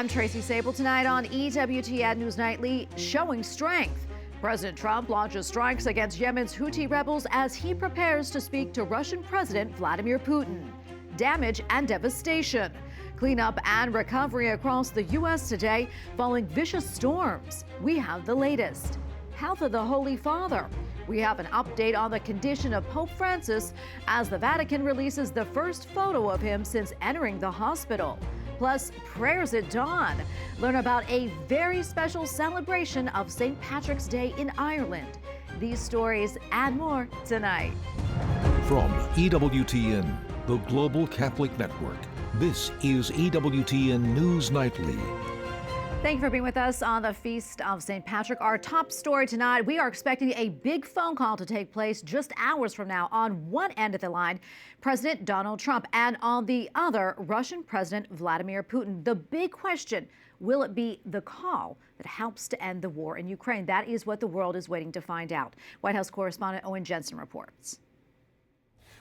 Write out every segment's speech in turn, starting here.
I'm Tracy Sabol. Tonight on EWTN News Nightly, showing strength. President Trump launches strikes against Yemen's Houthi rebels as he prepares to speak to Russian President Vladimir Putin. Damage and devastation. Cleanup and recovery across the U.S. today following vicious storms. We have the latest. Health of the Holy Father. We have an update on the condition of Pope Francis as the Vatican releases the first photo of him since entering the hospital. Plus, prayers at dawn. Learn about a very special celebration of St. Patrick's Day in Ireland. These stories and more tonight. From EWTN, the Global Catholic Network, this is EWTN News Nightly. Thank you for being with us on the Feast of St. Patrick. Our top story tonight, we are expecting a big phone call to take place just hours from now. On one end of the line, President Donald Trump, and on the other, Russian President Vladimir Putin. The big question, will it be the call that helps to end the war in Ukraine? That is what the world is waiting to find out. White House correspondent Owen Jensen reports.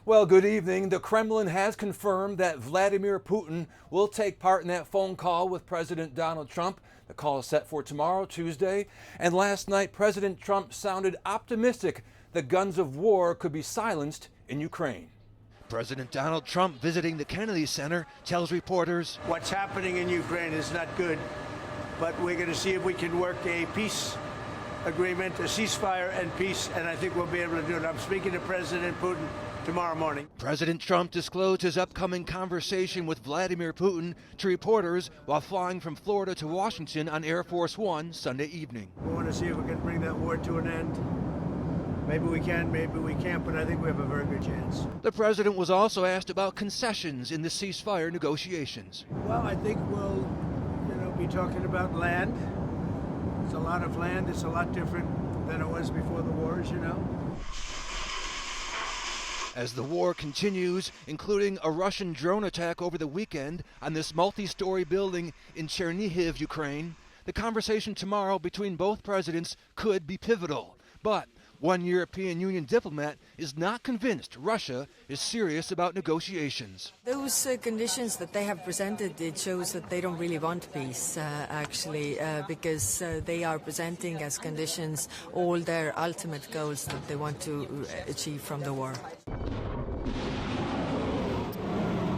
Well, good evening. The Kremlin has confirmed that Vladimir Putin will take part in that phone call with President Donald Trump. The call is set for tomorrow, Tuesday. And last night, President Trump sounded optimistic the guns of war could be silenced in Ukraine. President Donald Trump visiting the Kennedy Center tells reporters, "What's happening in Ukraine is not good, but we're going to see if we can work a peace agreement, a ceasefire and peace, and I think we'll be able to do it." I'm speaking to President Putin tomorrow morning. President Trump disclosed his upcoming conversation with Vladimir Putin to reporters while flying from Florida to Washington on Air Force One Sunday evening. We want to see if we can bring that war to an end. Maybe we can, maybe we can't, but I think we have a very good chance. The president was also asked about concessions in the ceasefire negotiations. Well, I think we'll, be talking about land. It's a lot of land. It's a lot different than it was before the war, as you know. As the war continues, including a Russian drone attack over the weekend on this multi-story building in Chernihiv, Ukraine, the conversation tomorrow between both presidents could be pivotal. But one European Union diplomat is not convinced Russia is serious about negotiations. Those conditions that they have presented, it shows that they don't really want peace, because they are presenting as conditions all their ultimate goals that they want to achieve from the war.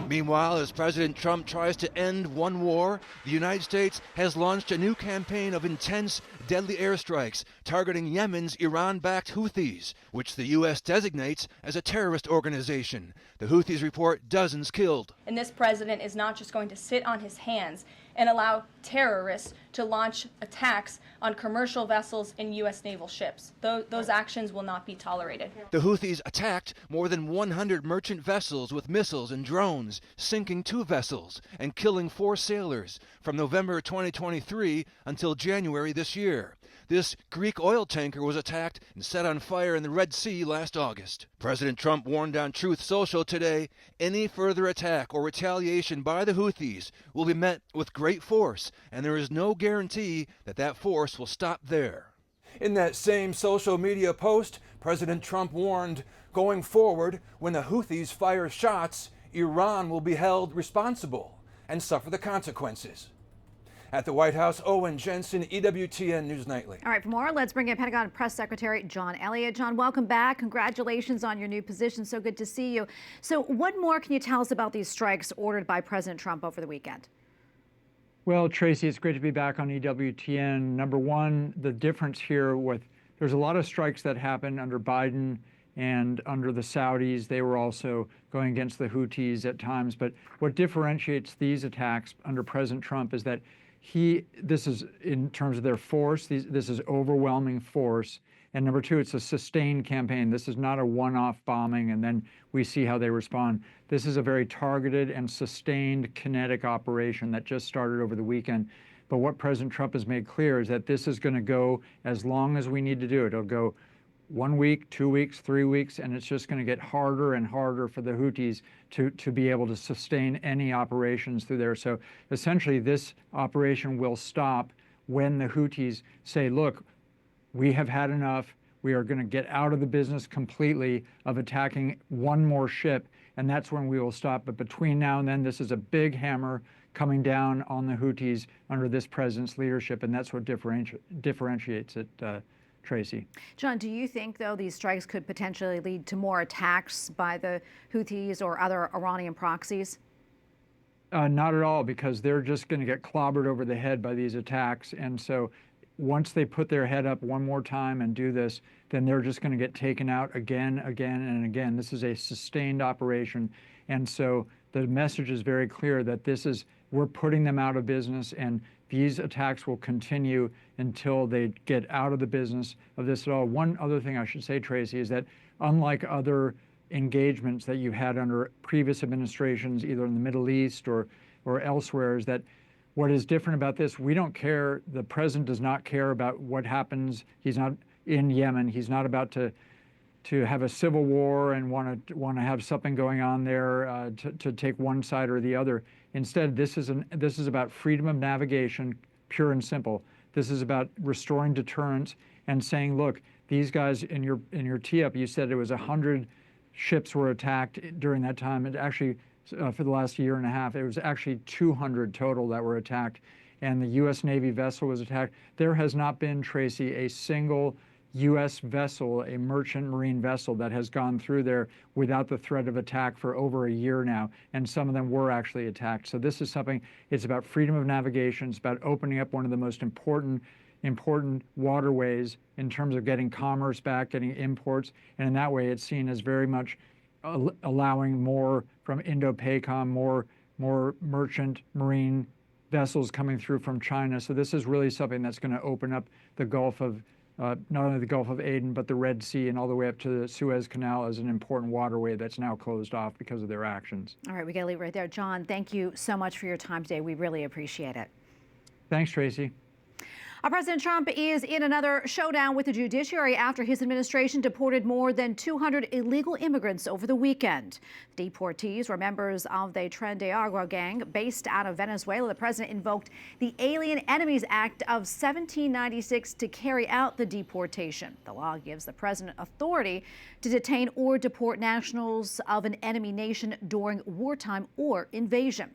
Meanwhile, as President Trump tries to end one war, the United States has launched a new campaign of intense, deadly airstrikes targeting Yemen's Iran-backed Houthis, which the U.S. designates as a terrorist organization. The Houthis report dozens killed. And this president is not just going to sit on his hands and allow terrorists to launch attacks on commercial vessels and U.S. naval ships. Those actions will not be tolerated. The Houthis attacked more than 100 merchant vessels with missiles and drones, sinking 2 vessels and killing 4 sailors from November 2023 until January this year. This Greek oil tanker was attacked and set on fire in the Red Sea last August. President Trump warned on Truth Social today, any further attack or retaliation by the Houthis will be met with great force, and there is no guarantee that that force will stop there. In that same social media post, President Trump warned, going forward, when the Houthis fire shots, Iran will be held responsible and suffer the consequences. At the White House, Owen Jensen, EWTN News Nightly. All right, for more, let's bring in Pentagon Press Secretary John Elliott. John, welcome back. Congratulations on your new position. So good to see you. So what more can you tell us about these strikes ordered by President Trump over the weekend? Well, Tracy, it's great to be back on EWTN. Number one, the difference here there's a lot of strikes that happened under Biden and under the Saudis. They were also going against the Houthis at times. But what differentiates these attacks under President Trump is that this is, in terms of their force, this is overwhelming force. And number two, it's a sustained campaign. This is not a one-off bombing and then we see how they respond. This is a very targeted and sustained kinetic operation that just started over the weekend. But what President Trump has made clear is that this is going to go as long as we need to do it. It'll go 1 week, 2 weeks, 3 weeks, and it's just going to get harder and harder for the Houthis to be able to sustain any operations through there. So essentially, this operation will stop when the Houthis say, look, we have had enough. We are going to get out of the business completely of attacking one more ship, and that's when we will stop. But between now and then, this is a big hammer coming down on the Houthis under this president's leadership, and that's what differentiates it, Tracy. John, do you think, though, these strikes could potentially lead to more attacks by the Houthis or other Iranian proxies? Not at all, because they're just going to get clobbered over the head by these attacks. And so once they put their head up one more time and do this, then they're just going to get taken out again, and again. This is a sustained operation. And so the message is very clear that we're putting them out of business, and these attacks will continue until they get out of the business of this at all. One other thing I should say, Tracy, is that unlike other engagements that you've had under previous administrations, either in the Middle East or elsewhere, is that what is different about this, we don't care, the president does not care about what happens. He's not in Yemen. He's not about to have a civil war and want to have something going on there to take one side or the other. Instead, this is about freedom of navigation, pure and simple. This is about restoring deterrence and saying, look, these guys in your tee-up, you said it was 100 ships were attacked during that time. It actually, for the last year and a half, it was actually 200 total that were attacked, and the U.S. Navy vessel was attacked. There has not been, Tracy, a single U.S. vessel, a merchant marine vessel, that has gone through there without the threat of attack for over a year now, and some of them were actually attacked. So this is something, it's about freedom of navigation, it's about opening up one of the most important waterways in terms of getting commerce back, getting imports, and in that way it's seen as very much allowing more from Indo-PACOM, more merchant marine vessels coming through from China. So this is really something that's going to open up the Gulf of, not only the Gulf of Aden, but the Red Sea and all the way up to the Suez Canal as an important waterway that's now closed off because of their actions. All right, we got to leave it right there. John, thank you so much for your time today. We really appreciate it. Thanks, Tracy. President Trump is in another showdown with the judiciary after his administration deported more than 200 illegal immigrants over the weekend. The deportees were members of the Tren de Agua gang based out of Venezuela. The president invoked the Alien Enemies Act of 1796 to carry out the deportation. The law gives the president authority to detain or deport nationals of an enemy nation during wartime or invasion.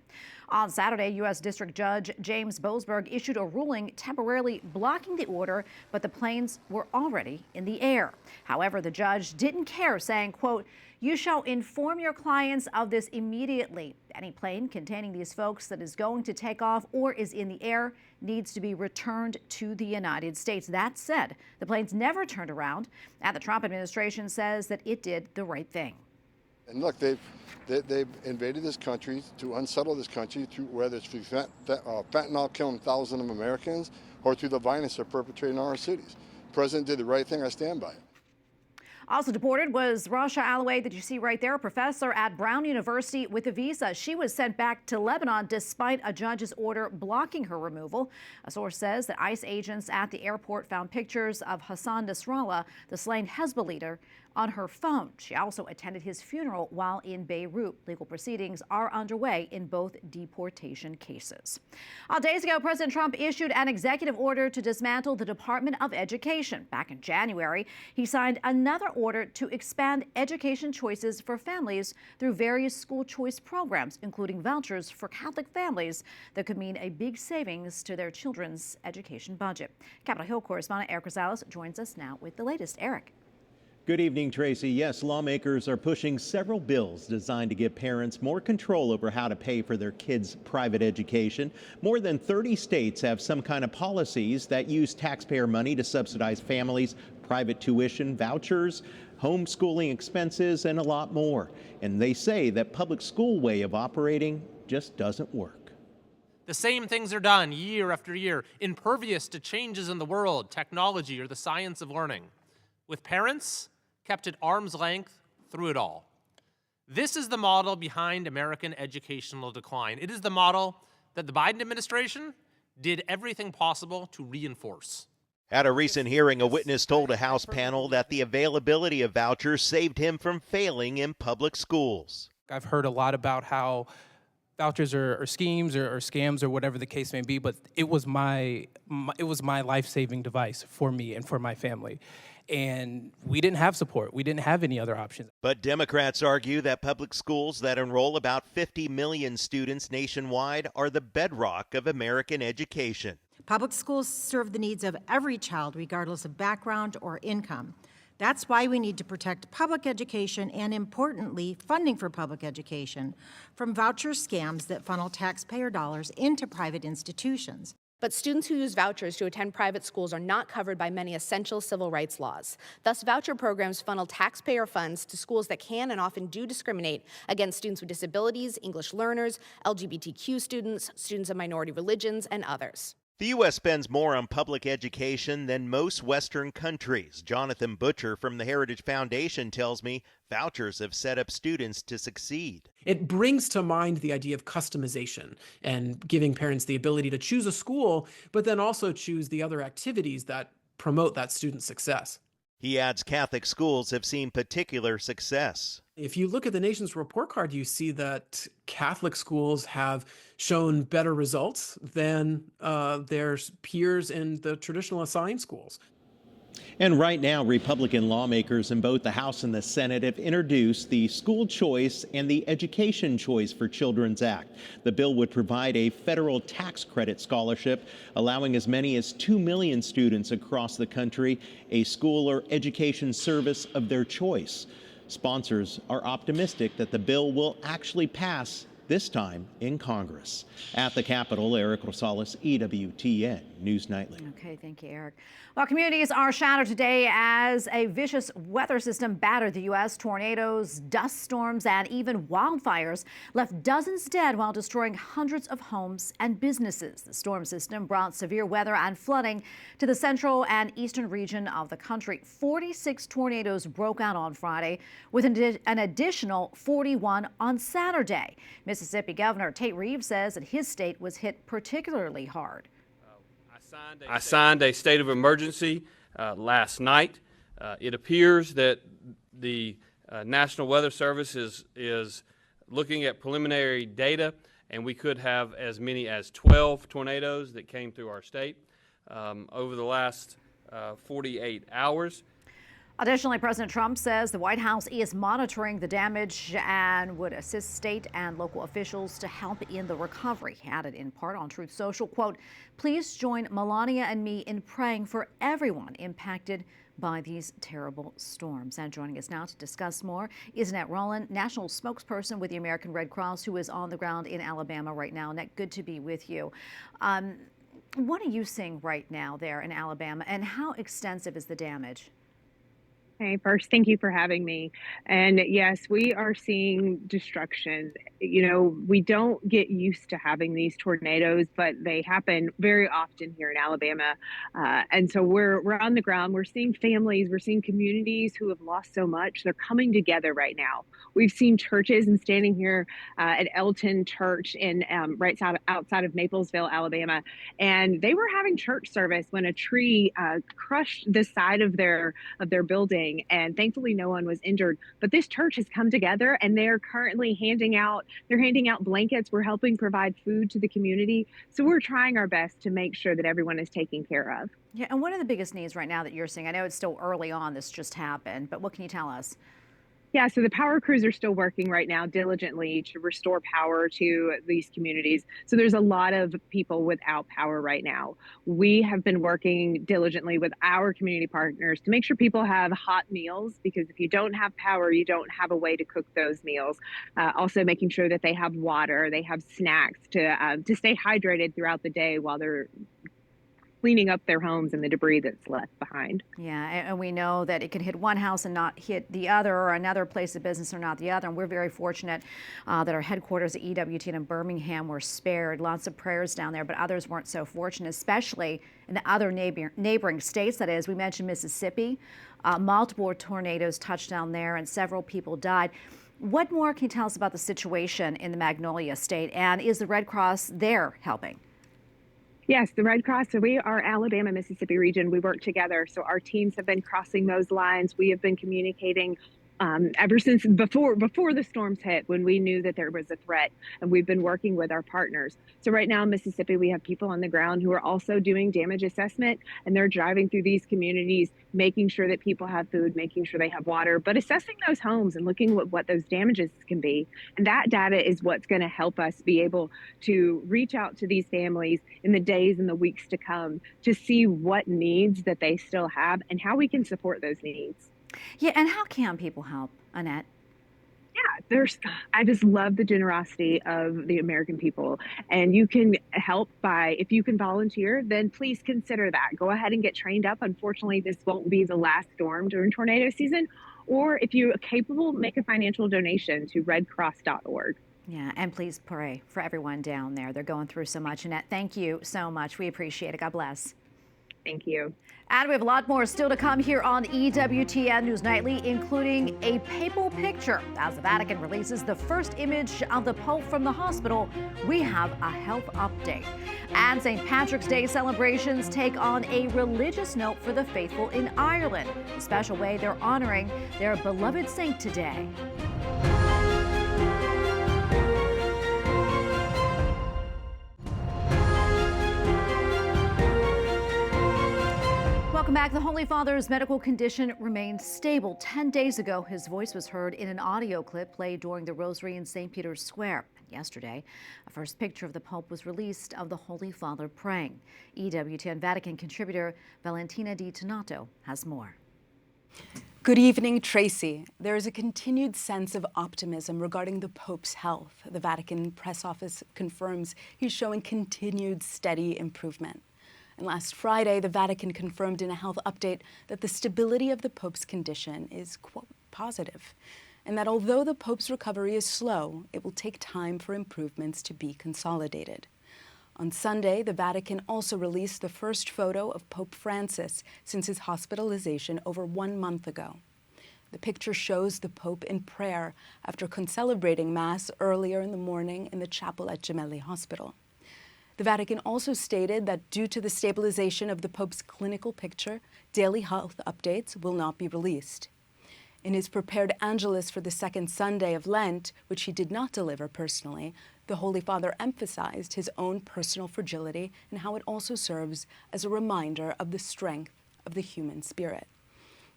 On Saturday, U.S. District Judge James Boasberg issued a ruling temporarily blocking the order, but the planes were already in the air. However, the judge didn't care, saying, quote, "You shall inform your clients of this immediately. Any plane containing these folks that is going to take off or is in the air needs to be returned to the United States." That said, the planes never turned around, and the Trump administration says that it did the right thing. And look, they've invaded this country to unsettle this country, through whether it's through fentanyl killing thousands of Americans or through the violence they're perpetrating in our cities. The president did the right thing. I stand by it. Also deported was Rasha Alaway, that you see right there, a professor at Brown University with a visa. She was sent back to Lebanon despite a judge's order blocking her removal. A source says that ICE agents at the airport found pictures of Hassan Nasrallah, the slain Hezbollah leader, on her phone. She also attended his funeral while in Beirut. Legal proceedings are underway in both deportation cases. Days ago, President Trump issued an executive order to dismantle the Department of Education. Back in January, he signed another order to expand education choices for families through various school choice programs, including vouchers for Catholic families that could mean a big savings to their children's education budget. Capitol Hill correspondent Eric Rosales joins us now with the latest. Eric. Good evening, Tracy. Yes, lawmakers are pushing several bills designed to give parents more control over how to pay for their kids' private education. More than 30 states have some kind of policies that use taxpayer money to subsidize families' private tuition, vouchers, homeschooling expenses, and a lot more. And they say that public school way of operating just doesn't work. The same things are done year after year, impervious to changes in the world, technology, or the science of learning, with parents kept at arm's length through it all. This is the model behind American educational decline. It is the model that the Biden administration did everything possible to reinforce. At a recent hearing, a witness told a House panel that the availability of vouchers saved him from failing in public schools. I've heard a lot about how vouchers or schemes or scams or whatever the case may be, but it was my life-saving device for me and for my family. And we didn't have support. We didn't have any other options. But Democrats argue that public schools that enroll about 50 million students nationwide are the bedrock of American education. Public schools serve the needs of every child, regardless of background or income. That's why we need to protect public education and, importantly, funding for public education from voucher scams that funnel taxpayer dollars into private institutions. But students who use vouchers to attend private schools are not covered by many essential civil rights laws. Thus, voucher programs funnel taxpayer funds to schools that can and often do discriminate against students with disabilities, English learners, LGBTQ students, students of minority religions, and others. The U.S. spends more on public education than most Western countries. Jonathan Butcher from the Heritage Foundation tells me vouchers have set up students to succeed. It brings to mind the idea of customization and giving parents the ability to choose a school, but then also choose the other activities that promote that student's success. He adds Catholic schools have seen particular success. If you look at the nation's report card, you see that Catholic schools have shown better results than their peers in the traditional assigned schools. And right now, Republican lawmakers in both the House and the Senate have introduced the School Choice and the Education Choice for Children's Act. The bill would provide a federal tax credit scholarship, allowing as many as 2 million students across the country a school or education service of their choice. Sponsors are optimistic that the bill will actually pass this time in Congress. At the Capitol, Eric Rosales, EWTN News Nightly. Okay, thank you, Eric. Well, communities are shattered today as a vicious weather system battered the U.S. Tornadoes, dust storms, and even wildfires left dozens dead while destroying hundreds of homes and businesses. The storm system brought severe weather and flooding to the central and eastern region of the country. 46 tornadoes broke out on Friday, with an additional 41 on Saturday. Mississippi Governor Tate Reeves says that his state was hit particularly hard. I signed a state of emergency last night. It appears that the National Weather Service is looking at preliminary data, and we could have as many as 12 tornadoes that came through our state over the last 48 hours. Additionally, President Trump says the White House is monitoring the damage and would assist state and local officials to help in the recovery. He added in part on Truth Social, quote, "Please join Melania and me in praying for everyone impacted by these terrible storms." And joining us now to discuss more is Annette Rowland, national spokesperson with the American Red Cross, who is on the ground in Alabama right now. Annette, good to be with you. What are you seeing right now there in Alabama, and how extensive is the damage? Hey, first, thank you for having me. And yes, we are seeing destruction. You know, we don't get used to having these tornadoes, but they happen very often here in Alabama. And so we're on the ground. We're seeing families, we're seeing communities who have lost so much. They're coming together right now. We've seen churches, and standing here at Elton Church in right outside of Maplesville, Alabama, and they were having church service when a tree crushed the side of their building. And thankfully no one was injured, but this church has come together and they're currently handing out blankets. We're helping provide food to the community. So we're trying our best to make sure that everyone is taken care of. Yeah, and what are the biggest needs right now that you're seeing? I know it's still early on, this just happened, but what can you tell us? Yeah, so the power crews are still working right now diligently to restore power to these communities. So there's a lot of people without power right now. We have been working diligently with our community partners to make sure people have hot meals, because if you don't have power, you don't have a way to cook those meals. Also making sure that they have water, they have snacks to stay hydrated throughout the day while they're cleaning up their homes and the debris that's left behind. Yeah, and we know that it can hit one house and not hit the other, or another place of business or not the other. And we're very fortunate that our headquarters at EWTN in Birmingham were spared. Lots of prayers down there, but others weren't so fortunate, especially in the other neighboring states. That is, we mentioned Mississippi. Multiple tornadoes touched down there and several people died. What more can you tell us about the situation in the Magnolia State, and is the Red Cross there helping? Yes, the Red Cross, so we are Alabama, Mississippi region. We work together. So our teams have been crossing those lines. We have been communicating ever since before the storms hit, when we knew that there was a threat, and we've been working with our partners. So right now in Mississippi, we have people on the ground who are also doing damage assessment, and they're driving through these communities, making sure that people have food, making sure they have water, but assessing those homes and looking at what those damages can be. And that data is what's going to help us be able to reach out to these families in the days and the weeks to come to see what needs that they still have and how we can support those needs. Yeah, and how can people help, Annette? Yeah, I just love the generosity of the American people. And you can help by, if you can volunteer, then please consider that. Go ahead and get trained up. Unfortunately, this won't be the last storm during tornado season. Or if you're capable, make a financial donation to redcross.org. Yeah, and please pray for everyone down there. They're going through so much. Annette, thank you so much. We appreciate it. God bless. Thank you. And we have a lot more still to come here on EWTN News Nightly, including a papal picture. As the Vatican releases the first image of the Pope from the hospital, we have a health update. And St. Patrick's Day celebrations take on a religious note for the faithful in Ireland, a special way they're honoring their beloved saint today. Welcome back. The Holy Father's medical condition remains stable. 10 days ago, his voice was heard in an audio clip played during the Rosary in St. Peter's Square. Yesterday, a first picture of the Pope was released of the Holy Father praying. EWTN Vatican contributor Valentina Di Donato has more. Good evening, Tracy. There is a continued sense of optimism regarding the Pope's health. The Vatican press office confirms he's showing continued steady improvement. And last Friday, the Vatican confirmed in a health update that the stability of the Pope's condition is, quote, positive, and that although the Pope's recovery is slow, it will take time for improvements to be consolidated. On Sunday, the Vatican also released the first photo of Pope Francis since his hospitalization over 1 month ago. The picture shows the Pope in prayer after concelebrating Mass earlier in the morning in the chapel at Gemelli Hospital. The Vatican also stated that due to the stabilization of the Pope's clinical picture, daily health updates will not be released. In his prepared Angelus for the second Sunday of Lent, which he did not deliver personally, the Holy Father emphasized his own personal fragility and how it also serves as a reminder of the strength of the human spirit.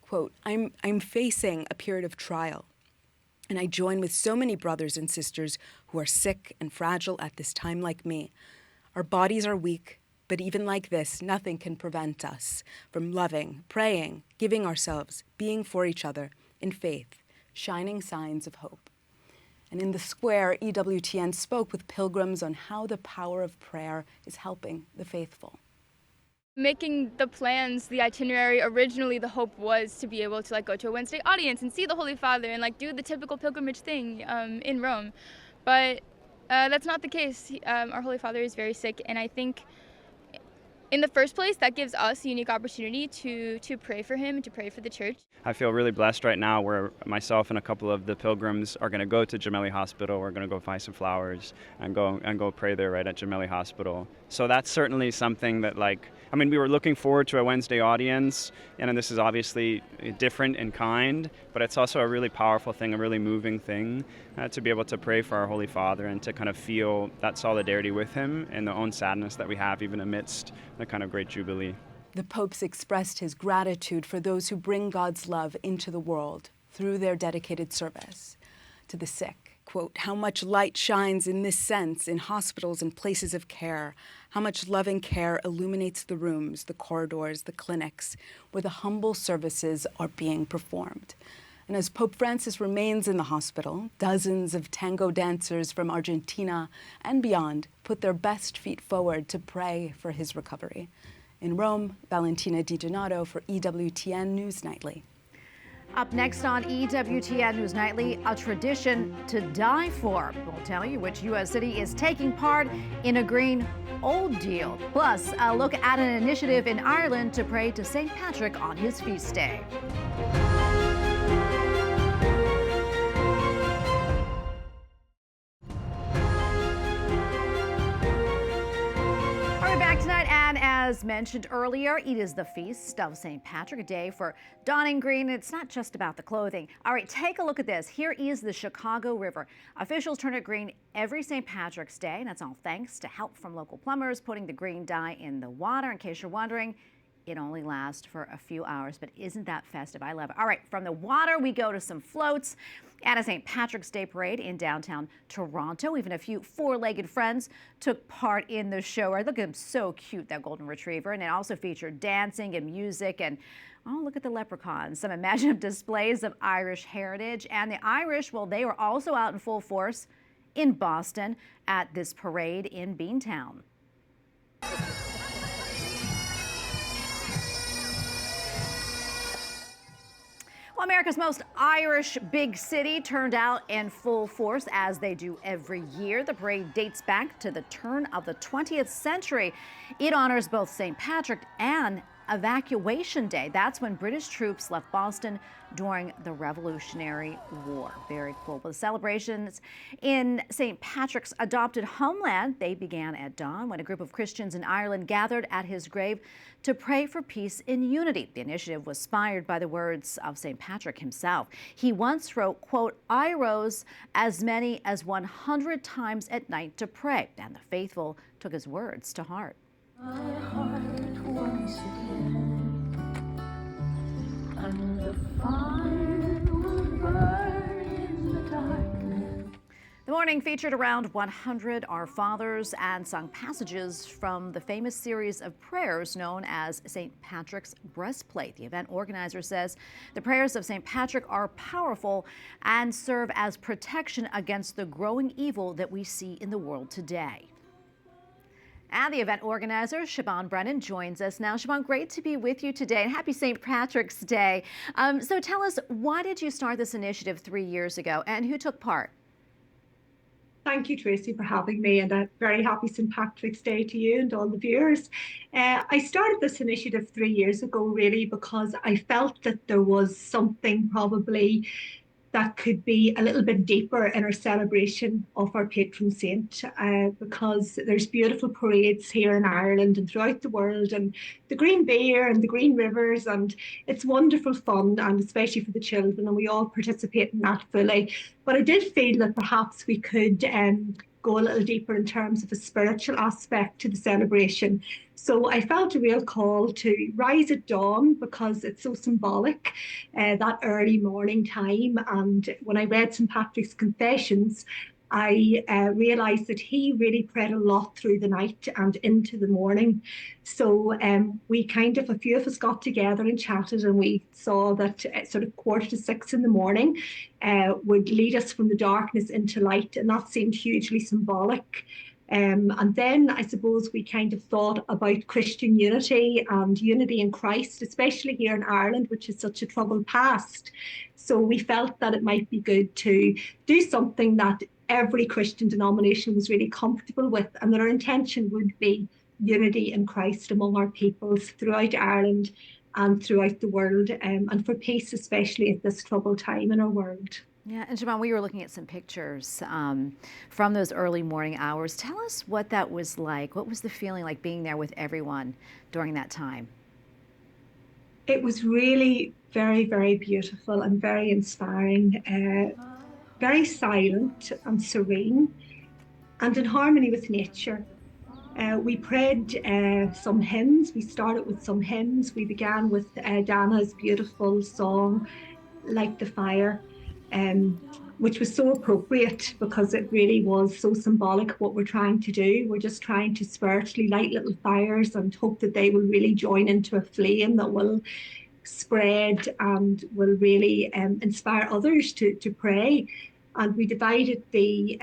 Quote, I'm facing a period of trial, and I join with so many brothers and sisters who are sick and fragile at this time like me. Our bodies are weak, but even like this, nothing can prevent us from loving, praying, giving ourselves, being for each other in faith, shining signs of hope. And in the square, EWTN spoke with pilgrims on how the power of prayer is helping the faithful. Making the plans, the itinerary, originally the hope was to be able to go to a Wednesday audience and see the Holy Father and do the typical pilgrimage thing in Rome. But that's not the case. Our Holy Father is very sick, and I think in the first place, that gives us a unique opportunity to pray for him and to pray for the church. I feel really blessed right now where myself and a couple of the pilgrims are going to go to Gemelli Hospital. We're going to go buy some flowers and go pray there right at Gemelli Hospital. So that's certainly something that we were looking forward to a Wednesday audience, and this is obviously different in kind, but it's also a really powerful thing, a really moving thing to be able to pray for our Holy Father and to kind of feel that solidarity with him and the own sadness that we have even amidst the kind of great jubilee. The Pope's expressed his gratitude for those who bring God's love into the world through their dedicated service to the sick. Quote, how much light shines in this sense in hospitals and places of care, how much loving care illuminates the rooms, the corridors, the clinics, where the humble services are being performed. And as Pope Francis remains in the hospital, dozens of tango dancers from Argentina and beyond put their best feet forward to pray for his recovery. In Rome, Valentina Di Donato for EWTN News Nightly. Up next on EWTN News Nightly, a tradition to die for. We'll tell you which U.S. city is taking part in a Green Old Deal. Plus, a look at an initiative in Ireland to pray to St. Patrick on his feast day. Back tonight, and As mentioned earlier, it is the feast of St. Patrick, a day for donning green. It's not just about the clothing. All right, take a look at this. Here is the Chicago River. Officials turn it green every St. Patrick's Day, and that's all thanks to help from local plumbers putting the green dye in the water. In case you're wondering, it only lasts for a few hours, but isn't that festive? I love it. All right, from the water, we go to some floats at a St. Patrick's Day parade in downtown Toronto. Even a few four-legged friends took part in the show. Look at him, so cute, that golden retriever. And it also featured dancing and music and, oh, look at the leprechauns. Some imaginative displays of Irish heritage. And the Irish, well, they were also out in full force in Boston at this parade in Beantown. Well, America's most Irish big city turned out in full force, as they do every year. The parade dates back to the turn of the 20th century. It honors both St. Patrick and Evacuation Day. That's when British troops left Boston during the Revolutionary War. Very cool. Well, the celebrations in St. Patrick's adopted homeland, they began at dawn when a group of Christians in Ireland gathered at his grave to pray for peace and unity. The initiative was inspired by the words of St. Patrick himself. He once wrote, quote, "I rose as many as 100 times at night to pray," and the faithful took his words to heart. My heart once again, and the fire will burn in the darkness. The morning featured around 100 Our Fathers and sung passages from the famous series of prayers known as St. Patrick's Breastplate. The event organizer says the prayers of St. Patrick are powerful and serve as protection against the growing evil that we see in the world today. And the event organizer, Siobhan Brennan, joins us now. Siobhan, great to be with you today, and happy St. Patrick's Day. So tell us, why did you start this initiative 3 years ago, and who took part? Thank you, Tracy, for having me, and a very happy St. Patrick's Day to you and all the viewers. I started this initiative 3 years ago, really, because I felt that there was something probably that could be a little bit deeper in our celebration of our patron saint, because there's beautiful parades here in Ireland and throughout the world, and the Green Beer and the Green Rivers, and it's wonderful fun, and especially for the children, and we all participate in that fully. But I did feel that perhaps we could go a little deeper in terms of a spiritual aspect to the celebration. So I felt a real call to rise at dawn, because it's so symbolic, that early morning time. And when I read St. Patrick's Confessions, I realised that he really prayed a lot through the night and into the morning. So we a few of us got together and chatted, and we saw that sort of 5:45 in the morning would lead us from the darkness into light, and that seemed hugely symbolic. And then I suppose we thought about Christian unity and unity in Christ, especially here in Ireland, which is such a troubled past. So we felt that it might be good to do something that every Christian denomination was really comfortable with, and that our intention would be unity in Christ among our peoples throughout Ireland and throughout the world, and for peace, especially at this troubled time in our world. Yeah, and Siobhan, we were looking at some pictures from those early morning hours. Tell us what that was like. What was the feeling like being there with everyone during that time? It was really very, very beautiful and very inspiring, very silent and serene, and in harmony with nature. We prayed some hymns. We started with some hymns. We began with Dana's beautiful song, "Light the Fire," which was so appropriate because it really was so symbolic of what we're trying to do. We're just trying to spiritually light little fires and hope that they will really join into a flame that will spread and will really inspire others to pray. And we divided the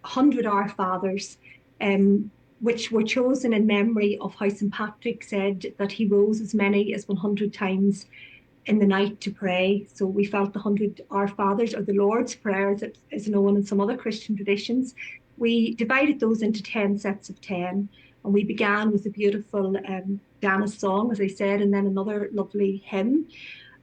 100 Our Fathers, which were chosen in memory of how St. Patrick said that he rose as many as 100 times in the night to pray. So we felt the 100 Our Fathers, or the Lord's Prayer as it is known in some other Christian traditions. We divided those into 10 sets of 10, and we began with a beautiful Dana's song, as I said, and then another lovely hymn.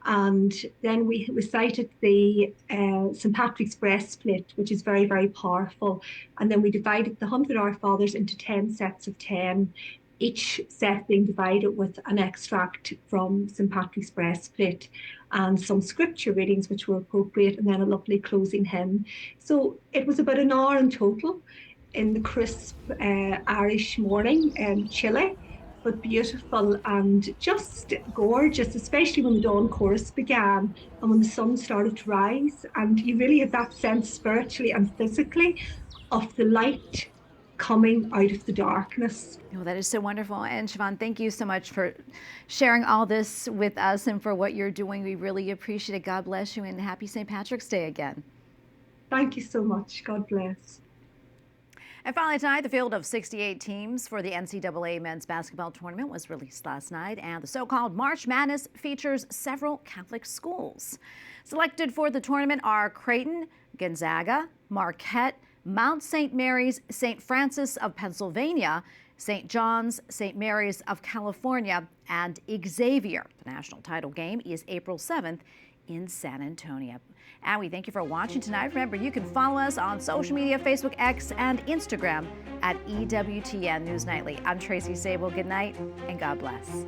And then we recited the St. Patrick's Breastplate, which is very, very powerful. And then we divided the 100 Our Fathers into 10 sets of 10. each set being divided with an extract from St. Patrick's Breastplate and some scripture readings which were appropriate, and then a lovely closing hymn. So it was about an hour in total in the crisp Irish morning, chilly, but beautiful and just gorgeous, especially when the dawn chorus began and when the sun started to rise. And you really had that sense spiritually and physically of the light coming out of the darkness. Oh, that is so wonderful. And Siobhan, thank you so much for sharing all this with us and for what you're doing. We really appreciate it. God bless you, and happy St. Patrick's Day again. Thank you so much. God bless. And finally tonight, the field of 68 teams for the NCAA men's basketball tournament was released last night, and the so-called March Madness features several Catholic schools. Selected for the tournament are Creighton, Gonzaga, Marquette, Mount St. Mary's, St. Francis of Pennsylvania, St. John's, St. Mary's of California, and Xavier. The national title game is April 7th in San Antonio. And we thank you for watching tonight. Remember, you can follow us on social media, Facebook, X, and Instagram at EWTN News Nightly. I'm Tracy Sabol. Good night, and God bless.